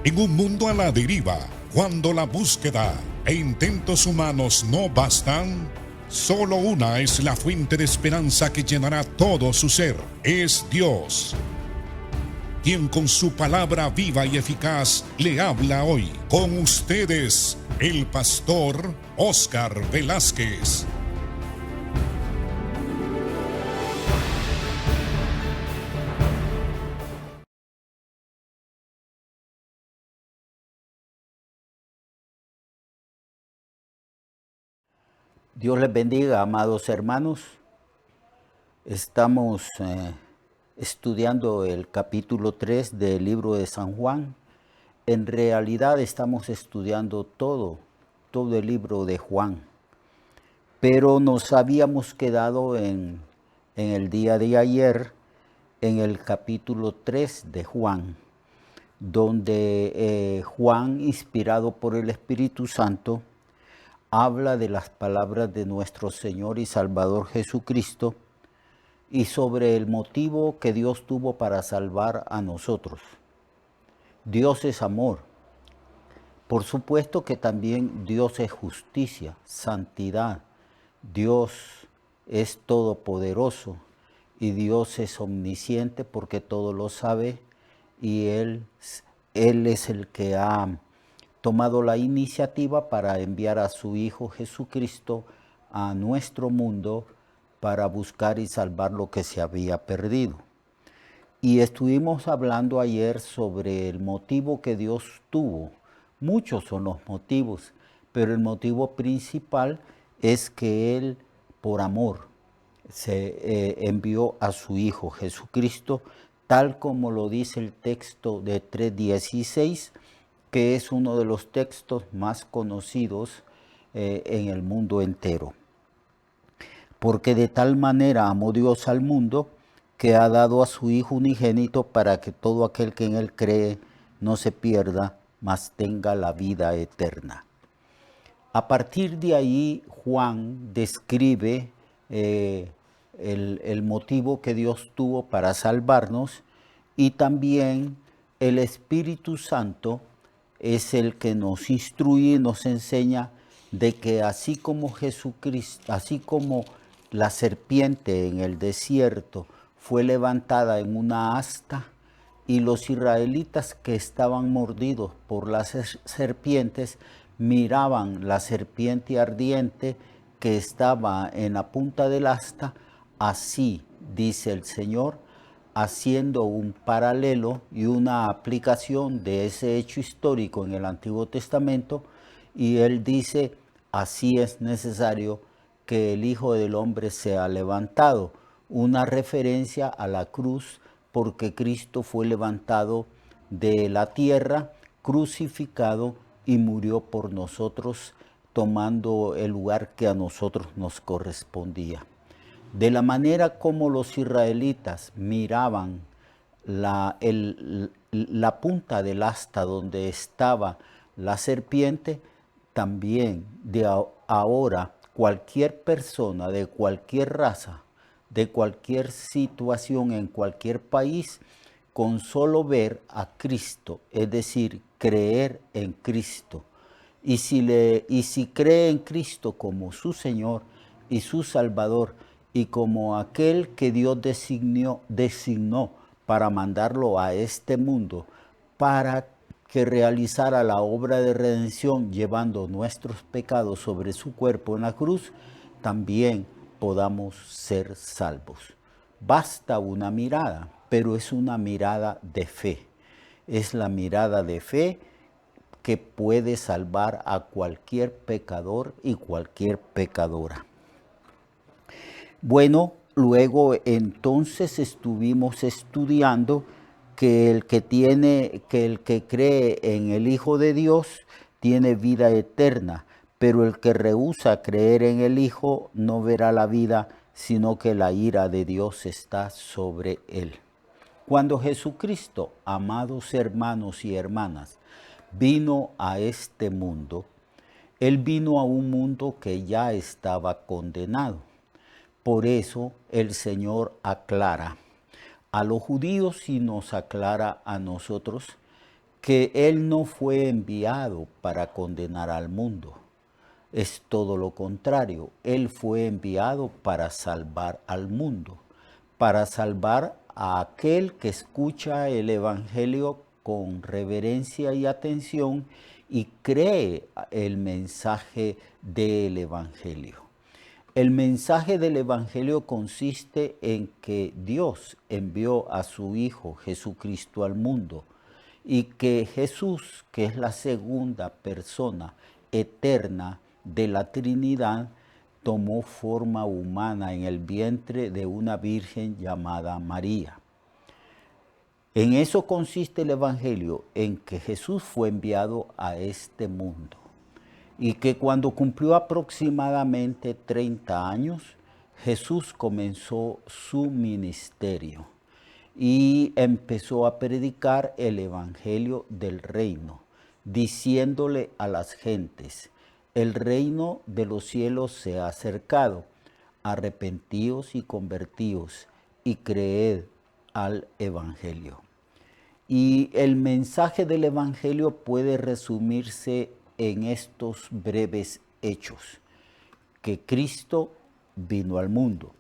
En un mundo a la deriva, cuando la búsqueda e intentos humanos no bastan, solo una es la fuente de esperanza que llenará todo su ser. Es Dios, quien con su palabra viva y eficaz le habla hoy. Con ustedes, el pastor Óscar Velázquez. Dios les bendiga, amados hermanos. Estamos estudiando el capítulo 3 del libro de San Juan. En realidad estamos estudiando todo el libro de Juan. Pero nos habíamos quedado en el día de ayer en el capítulo 3 de Juan, donde Juan, inspirado por el Espíritu Santo, habla de las palabras de nuestro Señor y Salvador Jesucristo y sobre el motivo que Dios tuvo para salvar a nosotros. Dios es amor. Por supuesto que también Dios es justicia, santidad. Dios es todopoderoso y Dios es omnisciente porque todo lo sabe y Él es el que ha tomado la iniciativa para enviar a su Hijo Jesucristo a nuestro mundo para buscar y salvar lo que se había perdido. Y estuvimos hablando ayer sobre el motivo que Dios tuvo. Muchos son los motivos, pero el motivo principal es que Él, por amor, se envió a su Hijo Jesucristo, tal como lo dice el texto de 3:16, que es uno de los textos más conocidos en el mundo entero. Porque de tal manera amó Dios al mundo, que ha dado a su Hijo unigénito para que todo aquel que en Él cree no se pierda, mas tenga la vida eterna. A partir de ahí, Juan describe el motivo que Dios tuvo para salvarnos y también el Espíritu Santo es el que nos instruye y nos enseña de que así como Jesucristo, así como la serpiente en el desierto fue levantada en una asta y los israelitas que estaban mordidos por las serpientes miraban la serpiente ardiente que estaba en la punta del asta, así dice el Señor, haciendo un paralelo y una aplicación de ese hecho histórico en el Antiguo Testamento, y Él dice, así es necesario que el Hijo del Hombre sea levantado, una referencia a la cruz, porque Cristo fue levantado de la tierra, crucificado y murió por nosotros, tomando el lugar que a nosotros nos correspondía. De la manera como los israelitas miraban la punta del asta donde estaba la serpiente, también de ahora cualquier persona de cualquier raza, de cualquier situación en cualquier país, con solo ver a Cristo, es decir, creer en Cristo. Y si cree en Cristo como su Señor y su Salvador y como aquel que Dios designó para mandarlo a este mundo, para que realizara la obra de redención llevando nuestros pecados sobre su cuerpo en la cruz, también podamos ser salvos. Basta una mirada, pero es una mirada de fe. Es la mirada de fe que puede salvar a cualquier pecador y cualquier pecadora. Bueno, luego entonces estuvimos estudiando que el que cree en el Hijo de Dios tiene vida eterna, pero el que rehúsa creer en el Hijo no verá la vida, sino que la ira de Dios está sobre él. Cuando Jesucristo, amados hermanos y hermanas, vino a este mundo, Él vino a un mundo que ya estaba condenado. Por eso el Señor aclara a los judíos y nos aclara a nosotros que Él no fue enviado para condenar al mundo. Es todo lo contrario. Él fue enviado para salvar al mundo, para salvar a aquel que escucha el Evangelio con reverencia y atención y cree el mensaje del Evangelio. El mensaje del Evangelio consiste en que Dios envió a su Hijo Jesucristo al mundo y que Jesús, que es la segunda persona eterna de la Trinidad, tomó forma humana en el vientre de una virgen llamada María. En eso consiste el Evangelio, en que Jesús fue enviado a este mundo y que cuando cumplió aproximadamente 30 años, Jesús comenzó su ministerio y empezó a predicar el Evangelio del reino, diciéndole a las gentes: el reino de los cielos se ha acercado, arrepentíos y convertíos y creed al Evangelio. Y el mensaje del Evangelio puede resumirse en estos breves hechos: que Cristo vino al mundo,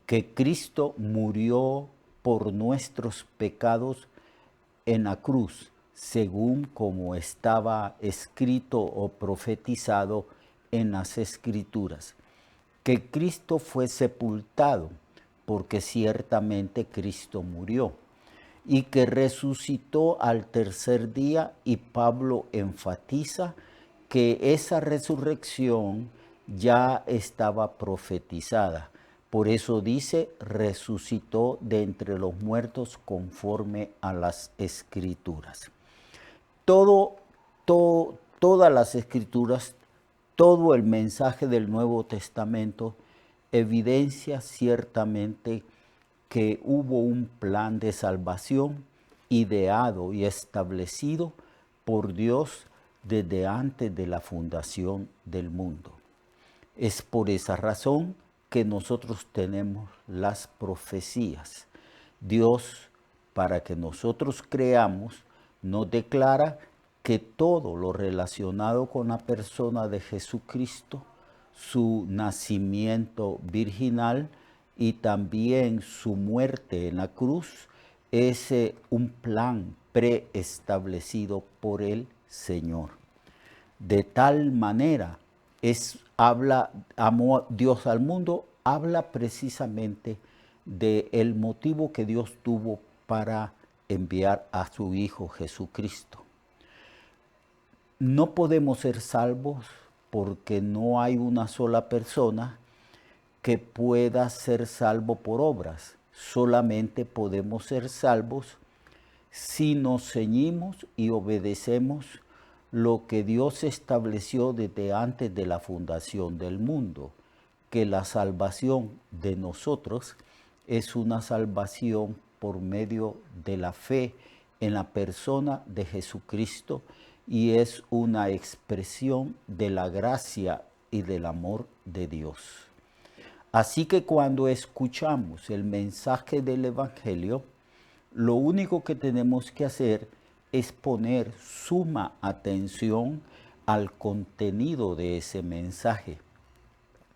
que Cristo murió por nuestros pecados en la cruz, según como estaba escrito o profetizado en las Escrituras, que Cristo fue sepultado, porque ciertamente Cristo murió, y que resucitó al tercer día, y Pablo enfatiza que esa resurrección ya estaba profetizada. Por eso dice, resucitó de entre los muertos conforme a las Escrituras. Todas las Escrituras, todo el mensaje del Nuevo Testamento evidencia ciertamente que hubo un plan de salvación ideado y establecido por Dios desde antes de la fundación del mundo. Es por esa razón que nosotros tenemos las profecías. Dios, para que nosotros creamos, nos declara que todo lo relacionado con la persona de Jesucristo, su nacimiento virginal y también su muerte en la cruz, es un plan preestablecido por el Señor. De tal manera amó Dios al mundo, habla precisamente del motivo que Dios tuvo para enviar a su Hijo Jesucristo. No podemos ser salvos porque no hay una sola persona que pueda ser salvo por obras. Solamente podemos ser salvos si nos ceñimos y obedecemos lo que Dios estableció desde antes de la fundación del mundo, que la salvación de nosotros es una salvación por medio de la fe en la persona de Jesucristo y es una expresión de la gracia y del amor de Dios. Así que cuando escuchamos el mensaje del Evangelio, lo único que tenemos que hacer es poner suma atención al contenido de ese mensaje.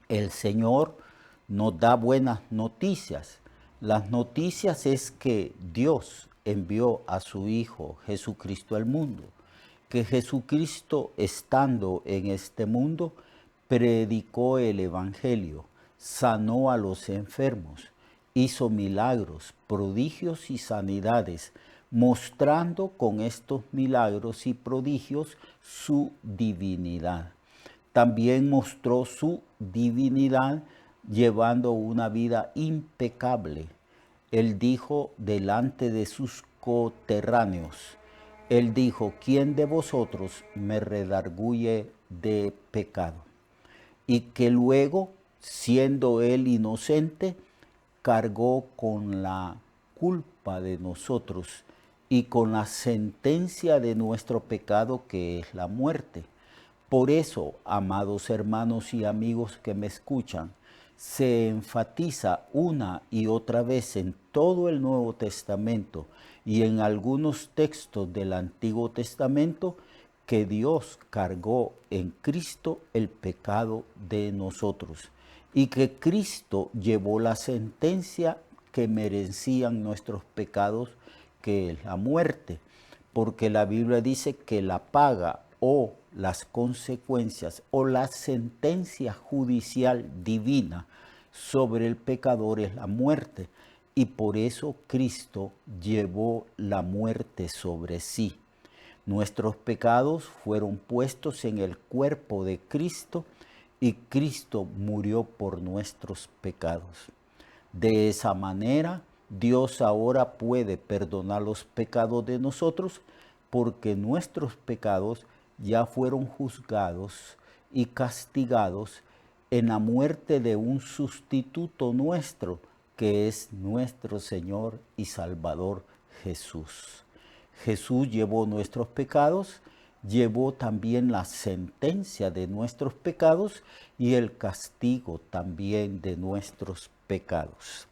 El Señor nos da buenas noticias. Las noticias es que Dios envió a su Hijo Jesucristo al mundo, que Jesucristo, estando en este mundo, predicó el Evangelio, sanó a los enfermos, hizo milagros, prodigios y sanidades, mostrando con estos milagros y prodigios su divinidad. También mostró su divinidad llevando una vida impecable. Él dijo delante de sus coterráneos, él dijo: ¿quién de vosotros me redarguye de pecado? Y que luego, siendo él inocente, cargó con la culpa de nosotros y con la sentencia de nuestro pecado, que es la muerte. Por eso, amados hermanos y amigos que me escuchan, se enfatiza una y otra vez en todo el Nuevo Testamento y en algunos textos del Antiguo Testamento que Dios cargó en Cristo el pecado de nosotros y que Cristo llevó la sentencia que merecían nuestros pecados, que es la muerte, porque la Biblia dice que la paga o las consecuencias o la sentencia judicial divina sobre el pecador es la muerte, y por eso Cristo llevó la muerte sobre sí. Nuestros pecados fueron puestos en el cuerpo de Cristo y Cristo murió por nuestros pecados. De esa manera, Dios ahora puede perdonar los pecados de nosotros porque nuestros pecados ya fueron juzgados y castigados en la muerte de un sustituto nuestro, que es nuestro Señor y Salvador Jesús. Jesús llevó nuestros pecados, llevó también la sentencia de nuestros pecados y el castigo también de nuestros pecados.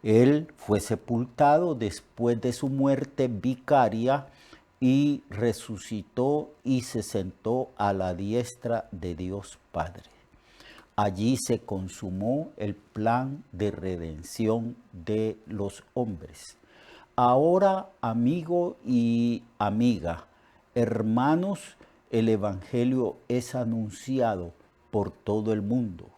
Él fue sepultado después de su muerte vicaria y resucitó y se sentó a la diestra de Dios Padre. Allí se consumó el plan de redención de los hombres. Ahora, amigo y amiga, hermanos, el Evangelio es anunciado por todo el mundo.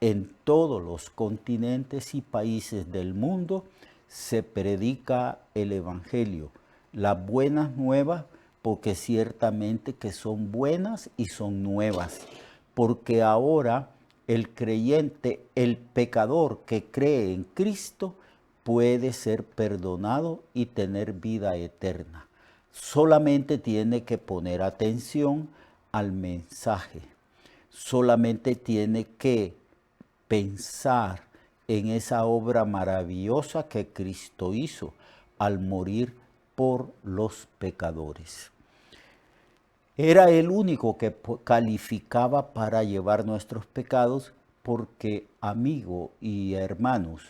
En todos los continentes y países del mundo se predica el Evangelio, las buenas nuevas, porque ciertamente que son buenas y son nuevas, porque ahora el creyente, el pecador que cree en Cristo, puede ser perdonado y tener vida eterna. Solamente tiene que poner atención al mensaje. Solamente tiene que pensar en esa obra maravillosa que Cristo hizo al morir por los pecadores. Era el único que calificaba para llevar nuestros pecados porque, amigo y hermanos,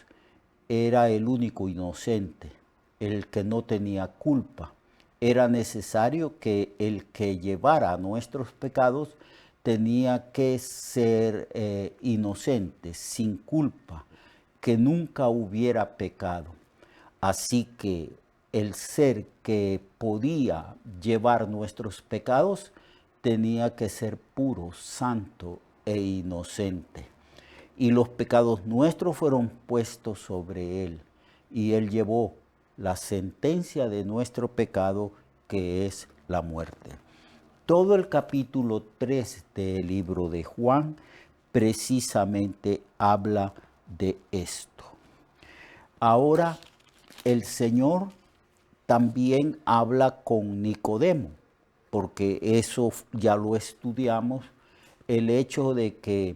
era el único inocente, el que no tenía culpa. Era necesario que el que llevara nuestros pecados tenía que ser inocente, sin culpa, que nunca hubiera pecado. Así que el ser que podía llevar nuestros pecados tenía que ser puro, santo e inocente. Y los pecados nuestros fueron puestos sobre él, y él llevó la sentencia de nuestro pecado, que es la muerte. Todo el capítulo 3 del libro de Juan precisamente habla de esto. Ahora el Señor también habla con Nicodemo, porque eso ya lo estudiamos, el hecho de que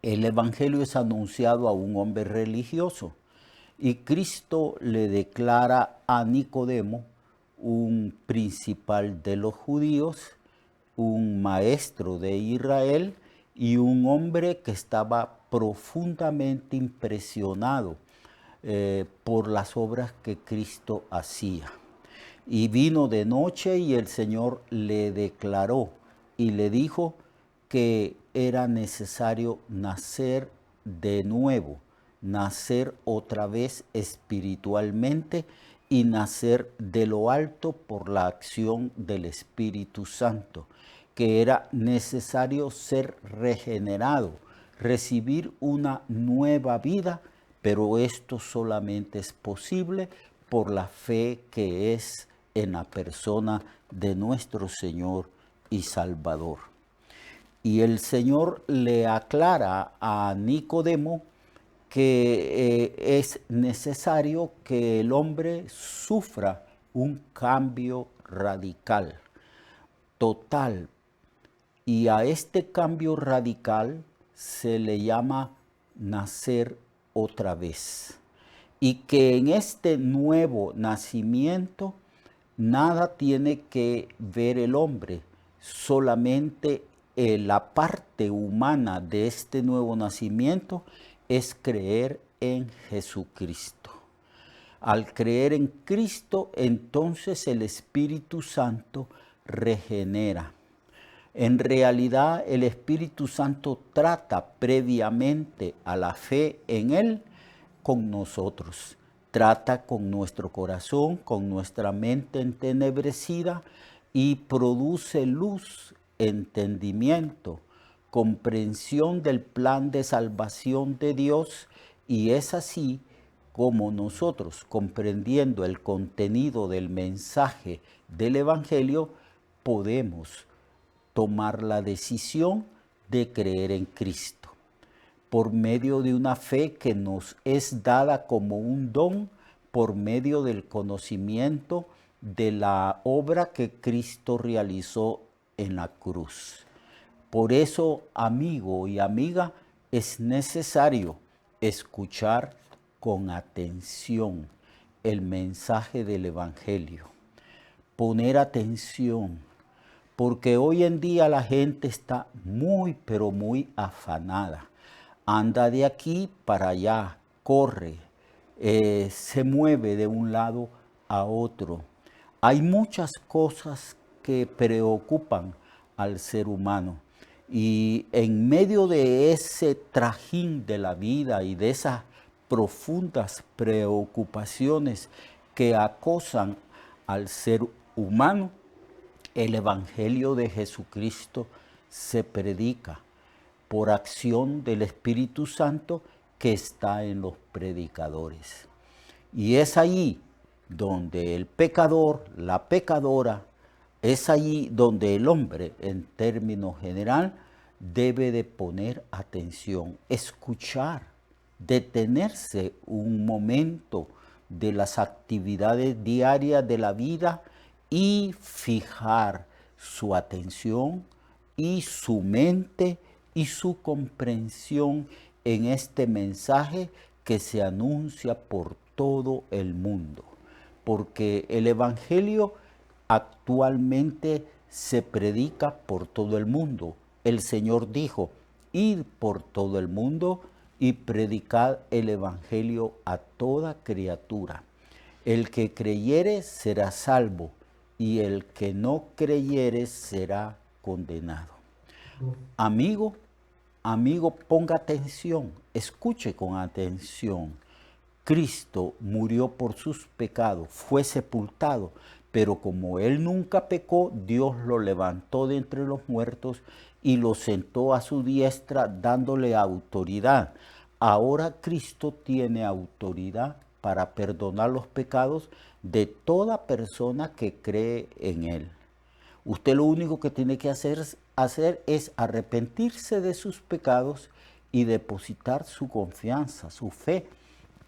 el Evangelio es anunciado a un hombre religioso y Cristo le declara a Nicodemo, un principal de los judíos, un maestro de Israel y un hombre que estaba profundamente impresionado por las obras que Cristo hacía. Y vino de noche y el Señor le declaró y le dijo que era necesario nacer de nuevo, nacer otra vez espiritualmente y nacer de lo alto por la acción del Espíritu Santo, que era necesario ser regenerado, recibir una nueva vida, pero esto solamente es posible por la fe que es en la persona de nuestro Señor y Salvador. Y el Señor le aclara a Nicodemo que es necesario que el hombre sufra un cambio radical, total. Y a este cambio radical se le llama nacer otra vez. Y que en este nuevo nacimiento nada tiene que ver el hombre, solamente la parte humana de este nuevo nacimiento es creer en Jesucristo. Al creer en Cristo, entonces el Espíritu Santo regenera. En realidad, el Espíritu Santo trata previamente a la fe en Él con nosotros. Trata con nuestro corazón, con nuestra mente entenebrecida y produce luz, entendimiento, comprensión del plan de salvación de Dios, y es así como nosotros, comprendiendo el contenido del mensaje del Evangelio, podemos tomar la decisión de creer en Cristo, por medio de una fe que nos es dada como un don, por medio del conocimiento de la obra que Cristo realizó en la cruz. Por eso, amigo y amiga, es necesario escuchar con atención el mensaje del Evangelio. Poner atención, porque hoy en día la gente está muy, pero muy afanada. Anda de aquí para allá, corre, se mueve de un lado a otro. Hay muchas cosas que preocupan al ser humano. Y en medio de ese trajín de la vida y de esas profundas preocupaciones que acosan al ser humano, el Evangelio de Jesucristo se predica por acción del Espíritu Santo que está en los predicadores. Y es allí donde el pecador, la pecadora, es allí donde el hombre, en términos general, debe de poner atención, escuchar, detenerse un momento de las actividades diarias de la vida y fijar su atención y su mente y su comprensión en este mensaje que se anuncia por todo el mundo. Porque el Evangelio actualmente se predica por todo el mundo. El Señor dijo, id por todo el mundo y predicad el Evangelio a toda criatura. El que creyere será salvo, y el que no creyere será condenado. Amigo, ponga atención, escuche con atención. Cristo murió por sus pecados, fue sepultado, pero como Él nunca pecó, Dios lo levantó de entre los muertos y lo sentó a su diestra, dándole autoridad. Ahora Cristo tiene autoridad para perdonar los pecados de toda persona que cree en Él. Usted lo único que tiene que hacer es arrepentirse de sus pecados y depositar su confianza, su fe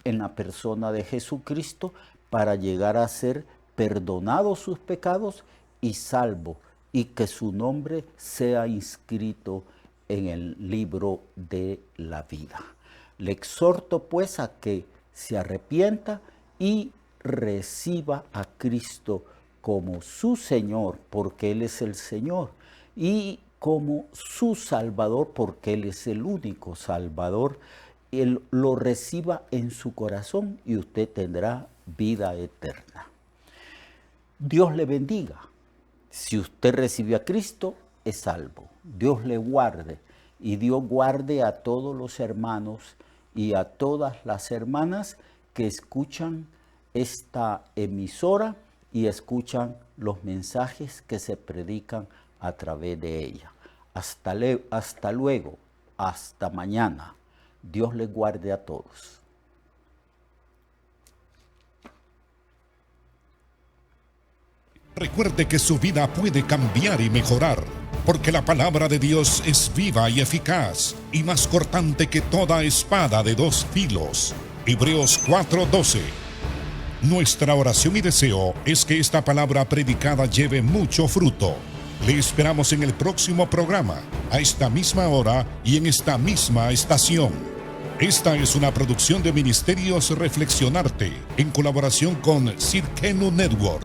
en la persona de Jesucristo para llegar a ser perdonado sus pecados y salvo, y que su nombre sea inscrito en el libro de la vida. Le exhorto pues a que se arrepienta y reciba a Cristo como su Señor, porque Él es el Señor, y como su Salvador, porque Él es el único Salvador. Él lo reciba en su corazón y usted tendrá vida eterna. Dios le bendiga. Si usted recibió a Cristo, es salvo. Dios le guarde y Dios guarde a todos los hermanos y a todas las hermanas que escuchan esta emisora y escuchan los mensajes que se predican a través de ella. Hasta luego, hasta mañana. Dios les guarde a todos. Recuerde que su vida puede cambiar y mejorar, porque la palabra de Dios es viva y eficaz, y más cortante que toda espada de dos filos. Hebreos 4:12. Nuestra oración y deseo es que esta palabra predicada lleve mucho fruto. Le esperamos en el próximo programa, a esta misma hora y en esta misma estación. Esta es una producción de Ministerios Reflexionarte, en colaboración con Cirkenu Network.